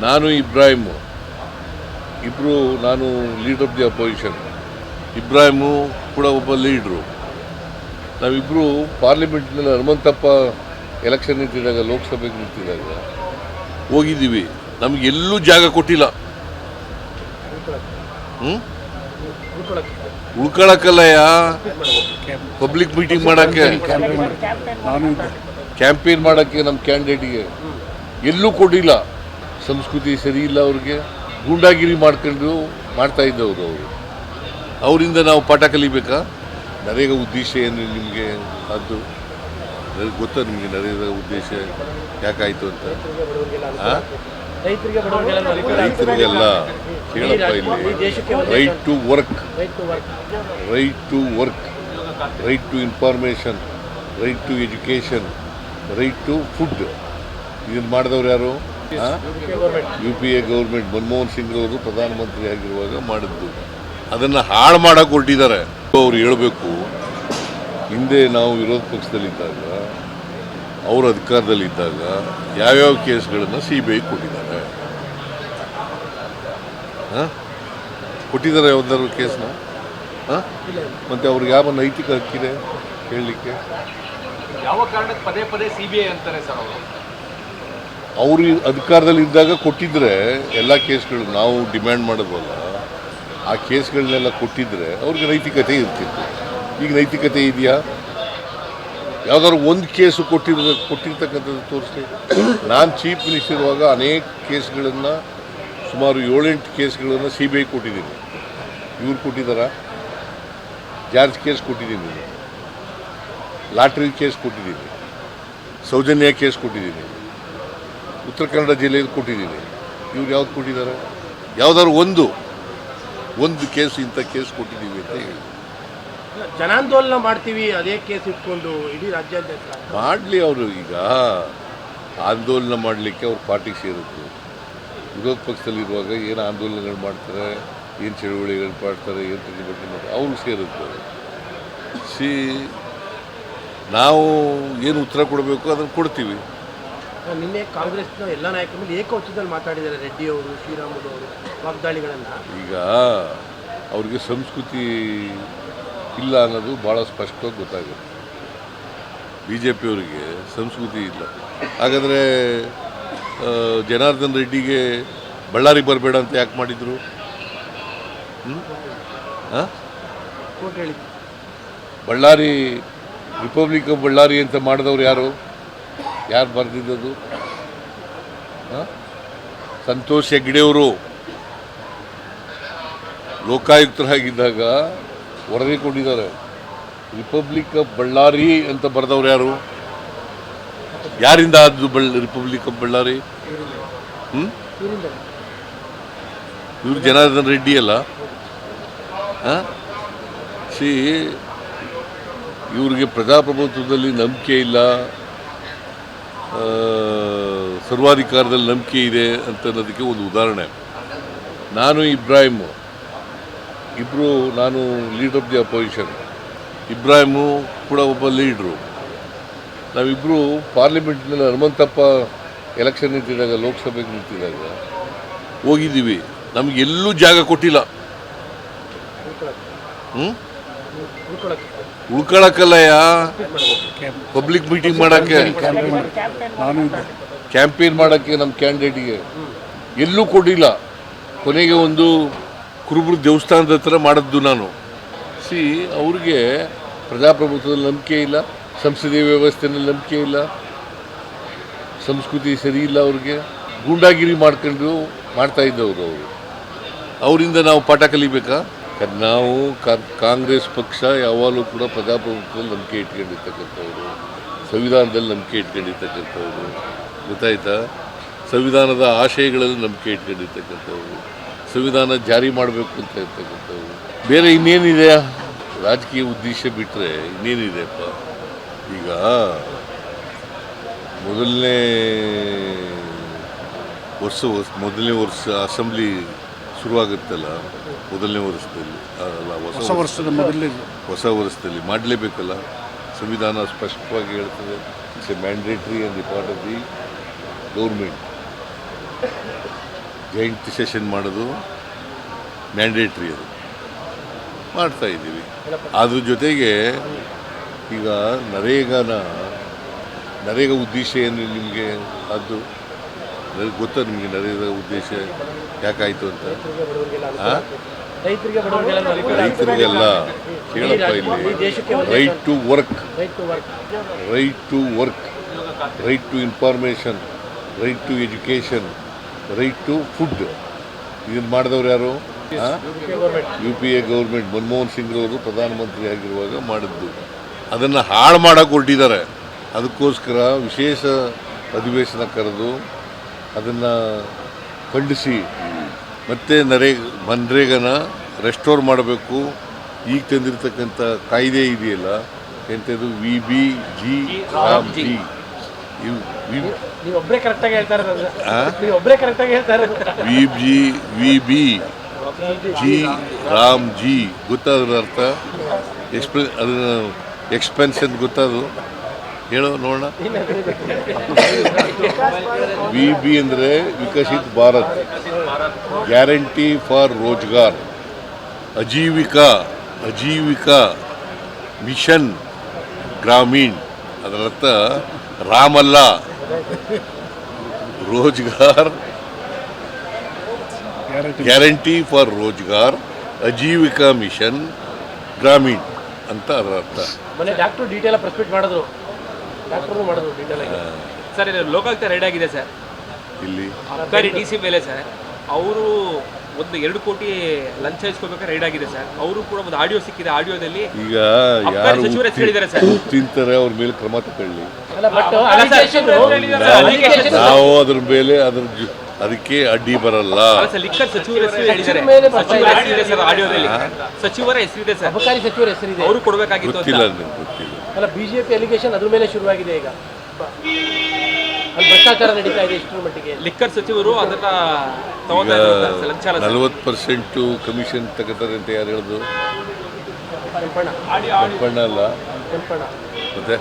ನಾನು ಇಬ್ರಾಹಿಮು ಇಬ್ಬರು, ನಾನು leader of the opposition, Ibrahim ಕೂಡ ಒಬ್ಬ ಲೀಡ್ರು. ನಾವಿಬ್ಬರು ಪಾರ್ಲಿಮೆಂಟ್ನಲ್ಲಿ ಹನುಮಂತಪ್ಪ ಎಲೆಕ್ಷನ್ ನಿಂತಿದ್ದಾಗ, ಲೋಕಸಭೆಗೆ ನಿಂತಿದ್ದಾಗ ಹೋಗಿದ್ದೀವಿ. ನಮಗೆಲ್ಲೂ ಜಾಗ ಕೊಟ್ಟಿಲ್ಲ. ಉಳ್ಕೊಳಕ್ಕಲ್ಲಯ್ಯ, ಪಬ್ಲಿಕ್ ಮೀಟಿಂಗ್ ಮಾಡೋಕ್ಕೆ, ಕ್ಯಾಂಪೇನ್ ಮಾಡೋಕ್ಕೆ ನಮ್ಮ ಕ್ಯಾಂಡಿಡೇಟ್ಗೆ ಎಲ್ಲೂ ಕೊಟ್ಟಿಲ್ಲ. ಸಂಸ್ಕೃತಿ ಸರಿ ಇಲ್ಲ ಅವ್ರಿಗೆ, ಗೂಂಡಾಗಿರಿ ಮಾಡ್ಕೊಂಡು ಮಾಡ್ತಾ ಇದ್ದವರು ಅವರು. ಅವರಿಂದ ನಾವು ಪಾಠ ಕಲಿಬೇಕಾ? ನರೇಗಾ ಉದ್ದೇಶ ಏನು ನಿಮಗೆ? ಅದು ಗೊತ್ತಾ ನಿಮಗೆ ನರೇಗಾ ಉದ್ದೇಶ ಯಾಕಾಯಿತು ಅಂತ? ರೈತರಿಗೆಲ್ಲ ಕೇಳಪ್ಪ, ಇಲ್ಲಿ right to work, right to work, right to information, right to education, right to food. ಇದನ್ನು ಮಾಡಿದವ್ರು ಯಾರು? UPA ಗೌರ್ಮೆಂಟ್, ಮನಮೋಹನ್ ಸಿಂಗ್ ಅವರು ಪ್ರಧಾನಮಂತ್ರಿ ಆಗಿರುವಾಗ ಮಾಡಿದ್ದು. ಅದನ್ನು ಹಾಳು ಮಾಡೋಕೆ ಹೊರಟಿದ್ದಾರೆ. ಅವ್ರು ಹೇಳಬೇಕು, ಹಿಂದೆ ನಾವು ವಿರೋಧ ಪಕ್ಷದಲ್ಲಿದ್ದಾಗ, ಅವರು ಅಧಿಕಾರದಲ್ಲಿದ್ದಾಗ ಯಾವ್ಯಾವ ಕೇಸ್ಗಳನ್ನು CBI ಕೊಟ್ಟಿದ್ದಾರೆ. ಕೊಟ್ಟಿದ್ದಾರೆ ಯಾವ್ದಾದ್ರು ಕೇಸ್ನ? ಮತ್ತು ಅವ್ರಿಗೆ ಯಾವ ನೈತಿಕ ಹಕ್ಕಿದೆ ಹೇಳಲಿಕ್ಕೆ? ಯಾವ ಕಾರಣಕ್ಕೆ ಪದೇ ಪದೇ CBI ಅಂತಾರೆ ಸರ್ ಅವರು? ಅವರು ಅಧಿಕಾರದಲ್ಲಿ ಇದ್ದಾಗ ಕೊಟ್ಟಿದ್ರೆ ಎಲ್ಲ ಕೇಸ್ಗಳು ನಾವು ಡಿಮ್ಯಾಂಡ್ ಮಾಡೋದಲ್ಲ, ಆ ಕೇಸ್ಗಳನ್ನೆಲ್ಲ ಕೊಟ್ಟಿದ್ರೆ ಅವ್ರಿಗೆ ನೈತಿಕತೆ ಇರ್ತಿತ್ತು. ಈಗ ನೈತಿಕತೆ ಇದೆಯಾ? ಯಾವುದಾದ್ರು ಒಂದು ಕೇಸು ಕೊಟ್ಟಿರ್ತಕ್ಕಂಥದ್ದು ತೋರಿಸ್ಲಿ. ನಾನು ಚೀಫ್ ಮಿನಿಸ್ಟರ್ ಇರುವಾಗ ಅನೇಕ ಕೇಸ್ಗಳನ್ನು, ಸುಮಾರು 7-8 ಕೇಸ್ಗಳನ್ನು CBI ಕೊಟ್ಟಿದ್ದೀನಿ. ಇವ್ರು ಕೊಟ್ಟಿದ್ದಾರಾ? ಜಾರ್ಜ್ ಕೇಸ್ ಕೊಟ್ಟಿದ್ದೀನಿ, ಲಾಟ್ರಿ ಕೇಸ್ ಕೊಟ್ಟಿದ್ದೀನಿ, ಸೌಜನ್ಯ ಕೇಸ್ ಕೊಟ್ಟಿದ್ದೀನಿ, ಉತ್ತರ ಕನ್ನಡ ಜಿಲ್ಲೆಯಲ್ಲಿ ಕೊಟ್ಟಿದ್ದೀನಿ. ಇವ್ರು ಯಾವ್ದು ಕೊಟ್ಟಿದ್ದಾರೆ? ಯಾವುದಾದ್ರು ಒಂದು ಕೇಸ್, ಇಂಥ ಕೇಸ್ ಕೊಟ್ಟಿದ್ದೀವಿ ಅಂತ ಹೇಳಿ ಜನಾಂದೋಲನ ಮಾಡ್ತೀವಿ, ಅದೇ ಕೇಸ್ ಇಟ್ಕೊಂಡು ಇಡೀ ರಾಜ್ಯಾದ್ಯಂತ ಮಾಡಲಿ. ಅವರು ಈಗ ಆಂದೋಲನ ಮಾಡಲಿಕ್ಕೆ ಅವ್ರ ಪಾರ್ಟಿಗೆ ಸೇರುತ್ತೆ. ವಿರೋಧ ಪಕ್ಷದಲ್ಲಿರುವಾಗ ಏನು ಆಂದೋಲನಗಳು ಮಾಡ್ತಾರೆ, ಏನು ಚಳುವಳಿಗಳು ಮಾಡ್ತಾರೆ, ಏನು ಪ್ರತಿಭಟನೆ ಮಾಡ್ತಾರೆ, ಅವ್ರಿಗೆ ಸೇರುತ್ತೆ. ನಾವು ಏನು ಉತ್ತರ ಕೊಡಬೇಕು ಅದನ್ನು ಕೊಡ್ತೀವಿ. ನಿನ್ನೆ ಕಾಂಗ್ರೆಸ್ನ ಎಲ್ಲ ನಾಯಕರ ಮೇಲೆ ಏಕವಚನದಲ್ಲಿ ಮಾತಾಡಿದ್ದಾರೆ. ರೆಡ್ಡಿ ಅವರು, ಶ್ರೀರಾಮುಲು ಅವರು ವಾಗ್ದಾಳಿಗಳನ್ನು. ಈಗ ಅವ್ರಿಗೆ ಸಂಸ್ಕೃತಿ ಇಲ್ಲ ಅನ್ನೋದು ಭಾಳ ಸ್ಪಷ್ಟವಾಗಿ ಗೊತ್ತಾಗುತ್ತೆ. BJP ಅವರಿಗೆ ಸಂಸ್ಕೃತಿ ಇಲ್ಲ. ಹಾಗಾದರೆ ಜನಾರ್ದನ್ ರೆಡ್ಡಿಗೆ ಬಳ್ಳಾರಿ ಬರಬೇಡ ಅಂತ ಯಾಕೆ ಮಾಡಿದರು? ಬಳ್ಳಾರಿ, ರಿಪಬ್ಲಿಕ್ ಆಫ್ ಬಳ್ಳಾರಿ ಅಂತ ಮಾಡಿದವ್ರು ಯಾರು ಬರೆದಿದ್ದದು? ಸಂತೋಷ್ ಹೆಗ್ಡೆಯವರು ಲೋಕಾಯುಕ್ತರಾಗಿದ್ದಾಗ ವರದಿ ಕೊಟ್ಟಿದ್ದಾರೆ. ರಿಪಬ್ಲಿಕ್ ಆಫ್ ಬಳ್ಳಾರಿ ಅಂತ ಬರೆದವ್ರು ಯಾರು? ಯಾರಿಂದ ಆದ್ದು ರಿಪಬ್ಲಿಕ್ ಆಫ್ ಬಳ್ಳಾರಿ? ಇವರು ಜನಾರ್ದನ್ ರೆಡ್ಡಿ ಅಲ್ಲ. ಇವ್ರಿಗೆ ಪ್ರಜಾಪ್ರಭುತ್ವದಲ್ಲಿ ನಂಬಿಕೆ ಇಲ್ಲ, ಸರ್ವಾಧಿಕಾರದಲ್ಲಿ ನಂಬಿಕೆ ಇದೆ ಅಂತ ಅನ್ನೋದಕ್ಕೆ ಒಂದು ಉದಾಹರಣೆ. ನಾನು ಇಬ್ರಾಹಿಮು ಇಬ್ಬರು, ನಾನು leader of the opposition, Ibrahim ಕೂಡ ಒಬ್ಬ ಲೀಡ್ರು. ನಾವಿಬ್ಬರು ಪಾರ್ಲಿಮೆಂಟ್ನಲ್ಲಿ ಹನುಮಂತಪ್ಪ ಎಲೆಕ್ಷನ್ ನಿಂತಿದ್ದಾಗ, ಲೋಕಸಭೆಗೆ ನಿಂತಿದ್ದಾಗ ಹೋಗಿದ್ದೀವಿ. ನಮಗೆಲ್ಲೂ ಜಾಗ ಕೊಟ್ಟಿಲ್ಲ. ಉಳ್ಕೊಳಕ್ಕಲ್ಲಯ್ಯ, ಪಬ್ಲಿಕ್ ಮೀಟಿಂಗ್ ಮಾಡೋಕ್ಕೆ, ಕ್ಯಾಂಪೇನ್ ಮಾಡೋಕ್ಕೆ ನಮ್ಮ ಕ್ಯಾಂಡಿಡೇಟ್ಗೆ ಎಲ್ಲೂ ಕೊಟ್ಟಿಲ್ಲ. ಕೊನೆಗೆ ಒಂದು ಕುರುಬರು ದೇವಸ್ಥಾನದ ಹತ್ರ ಮಾಡಿದ್ದು ನಾನು. ಅವ್ರಿಗೆ ಪ್ರಜಾಪ್ರಭುತ್ವದಲ್ಲಿ ನಂಬಿಕೆ ಇಲ್ಲ, ಸಂಸದೀಯ ವ್ಯವಸ್ಥೆಯಲ್ಲಿ ನಂಬಿಕೆ ಇಲ್ಲ, ಸಂಸ್ಕೃತಿ ಸರಿ ಇಲ್ಲ ಅವ್ರಿಗೆ, ಗೂಂಡಾಗಿರಿ ಮಾಡ್ಕೊಂಡು ಮಾಡ್ತಾ ಇದ್ದವರು ಅವರು. ಅವರಿಂದ ನಾವು ಪಾಠ ಕಲಿಬೇಕಾ? ನಾವು ಕಾಂಗ್ರೆಸ್ ಪಕ್ಷ ಯಾವಾಗಲೂ ಕೂಡ ಪ್ರಜಾಪ್ರಭುತ್ವದಲ್ಲಿ ನಂಬಿಕೆ ಇಟ್ಕೊಂಡಿರ್ತಕ್ಕಂಥವ್ರು, ಸಂವಿಧಾನದಲ್ಲಿ ನಂಬಿಕೆ ಇಟ್ಕೊಂಡಿರ್ತಕ್ಕಂಥವ್ರು, ಗೊತ್ತಾಯ್ತಾ? ಸಂವಿಧಾನದ ಆಶಯಗಳಲ್ಲಿ ನಂಬಿಕೆ ಇಟ್ಕೊಂಡಿರ್ತಕ್ಕಂಥವ್ರು, ಸಂವಿಧಾನ ಜಾರಿ ಮಾಡಬೇಕು ಅಂತ ಇರ್ತಕ್ಕಂಥವ್ರು. ಬೇರೆ ಇನ್ನೇನಿದೆ? ರಾಜಕೀಯ ಉದ್ದೇಶ ಬಿಟ್ಟರೆ ಇನ್ನೇನಿದೆಯಪ್ಪ? ಈಗ ಮೊದಲನೇ ವರ್ಷ ಅಸೆಂಬ್ಲಿ ಶುರುವಾಗುತ್ತಲ್ಲ, ಮೊದಲನೇ ವರ್ಷದಲ್ಲಿ ಅಲ್ಲ, ಹೊಸ ವರ್ಷದಲ್ಲಿ ಮಾಡಲೇಬೇಕಲ್ಲ. ಸಂವಿಧಾನ ಸ್ಪಷ್ಟವಾಗಿ ಹೇಳ್ತದೆ, it's A mandatory on the part of the government. Joint session ಮಾಡೋದು ಮ್ಯಾಂಡೇಟ್ರಿ, ಅದು ಮಾಡ್ತಾ ಇದ್ದೀವಿ. ಅದ್ರ ಜೊತೆಗೆ ಈಗ ನರೇಗಾ ಉದ್ದೇಶ ಏನು ನಿಮಗೆ? ಅದು ಗೊತ್ತಾ ನಿಮಗೆ ನರೇಗಾ ಉದ್ದೇಶ ಯಾಕಾಯಿತು ಅಂತ? ರೈತರಿಗೆ ಬಡವರಿಗೆಲ್ಲ ಅನುಕೂಲ ಆಗುತ್ತೆ. ರೈತರಿಗೆಲ್ಲ ಕೇಳಪ್ಪ ಇಲ್ಲಿ, right to work, right to information, right to education, right to food. ಇದನ್ನು ಮಾಡಿದವ್ರು ಯಾರು? UPA ಗೌರ್ಮೆಂಟ್, ಮನಮೋಹನ್ ಸಿಂಗ್ರವರು ಪ್ರಧಾನಮಂತ್ರಿ ಆಗಿರುವಾಗ ಮಾಡಿದ್ದು. ಅದನ್ನು ಹಾಳು ಮಾಡೋಕೆ ಹೊರಟಿದ್ದಾರೆ. ಅದಕ್ಕೋಸ್ಕರ ವಿಶೇಷ ಅಧಿವೇಶನ ಕರೆದು ಅದನ್ನು ಖಂಡಿಸಿ ಮತ್ತೆ ಮನ್ರೇಗನ ರೆಸ್ಟೋರ್ ಮಾಡಬೇಕು. ಈಗ ತಂದಿರತಕ್ಕಂಥ ಕಾಯ್ದೆ ಇದೆಯಲ್ಲ ಎಂಥದ್ದು VBG ರಾಮ್ಜಿ, ನೀವೊಬ್ಬರೇ ಕರೆಕ್ಟಾಗಿ ಹೇಳ್ತಾ ಇರೋದು. ನೀವೊಬ್ಬರೇ ಕರೆಕ್ಟಾಗಿ ಹೇಳ್ತಾ ಇರೋದು. VBG ರಾಮ್ಜಿ ಗೊತ್ತಾದ್ರ ಅರ್ಥ? ಅದನ್ನ ಎಕ್ಸ್ಪೆನ್ಷನ್ ಗೊತ್ತಾದು ಹೇಳೋ ನೋಡೋಣ. VB ಅಂದರೆ Viksit Bharat, guarantee for Rozgar, Ajeevika mission Gramin. ಅದರ ಅರ್ಥ ರಾಮಲ್ಲ, Rozgar, guarantee for Rozgar, Ajeevika mission Gramin ಅಂತ ಅದರ ಅರ್ಥ. ಮೊನ್ನೆ ಡಾಕ್ಟ್ರು ಡೀಟೇಲ್ ಪ್ರೆಸ್ ಮೀಟ್ ಮಾಡಿದ್ರು, ಡಾಕ್ಟ್ರು ಮಾಡಿದ್ರು ಡೀಟೇಲ್ ಆಗಿ. ಸರ್ ಇದು ಲೋಕಾಯುಕ್ತ ರೈಡ್ ಆಗಿದೆ ಸರ್, ಇಲ್ಲಿ ಅಬ್ಕಾರಿ DC ಮೇಲೆ ಸರ್. ಅವರು 2 ಕೋಟಿ ಲಂಚ ಇಸ್ಕೋಬೇಕಾದ್ರೆ ರೈಡ್ ಆಗಿದೆ ಸರ್. ಅವರು ಕೂಡ ಒಂದು ಆಡಿಯೋ ಸಿಕ್ಕಿದೆ. ಆಡಿಯೋದಲ್ಲಿ ಈಗ ಯಾರು ಸಚಿವರು ಹೆಸರು ಹೇಳಿದ್ದಾರೆ ಸರ್. ತಿಂತಾರೆ ಅವ್ರ ಮೇಲೆ ಕ್ರಮ ತಗೊಳ್ಳಿ. ನಾವು ಅದ್ರ ಮೇಲೆ ಅದಕ್ಕೆ ಅಡ್ಡಿ ಬರಲ್ಲ. ಲಿಕ್ಕರ್ ಸಚಿವರ ಹೆಸರು ಹೇಳಿದ್ದಾರೆ. ಸರ್ ಆಡಿಯೋದಲ್ಲಿ ಸಚಿವರ ಹೆಸರಿದೆ ಸರ್, ಅಬಕಾರಿ ಸಚಿವರ ಹೆಸರಿದೆ. ಅವರು ಕೊಡಬೇಕಾಗಿತ್ತು. ಗೊತ್ತಿಲ್ಲ ನನಗೆ, ಗೊತ್ತಿಲ್ಲ. ಅಲ್ಲ, BJP ಅಲಿಗೇಷನ್ ಅದ್ರ ಮೇಲೆ ಶುರುವಾಗಿದೆ ಈಗ. ಅಲ್ಲಿ ಭ್ರಷ್ಟಾಚಾರ ನಡೀತಾ ಇದೆ ಇಷ್ಟರ ಮಟ್ಟಿಗೆ. ಲಿಕ್ಕರ್ ಸಚಿವರು ಅದನ್ನ ಈಗ 40% ಕಮಿಷನ್ ತಗೋತಾರೆ ಅಂತ ಯಾರು ಹೇಳಿದ್ರು? ಕೆಂಪಣ್ಣ ಕೆಂಪಣ್ಣ ಅಲ್ಲ ಕೆಂಪಣ್ಣ ಮತ್ತೆ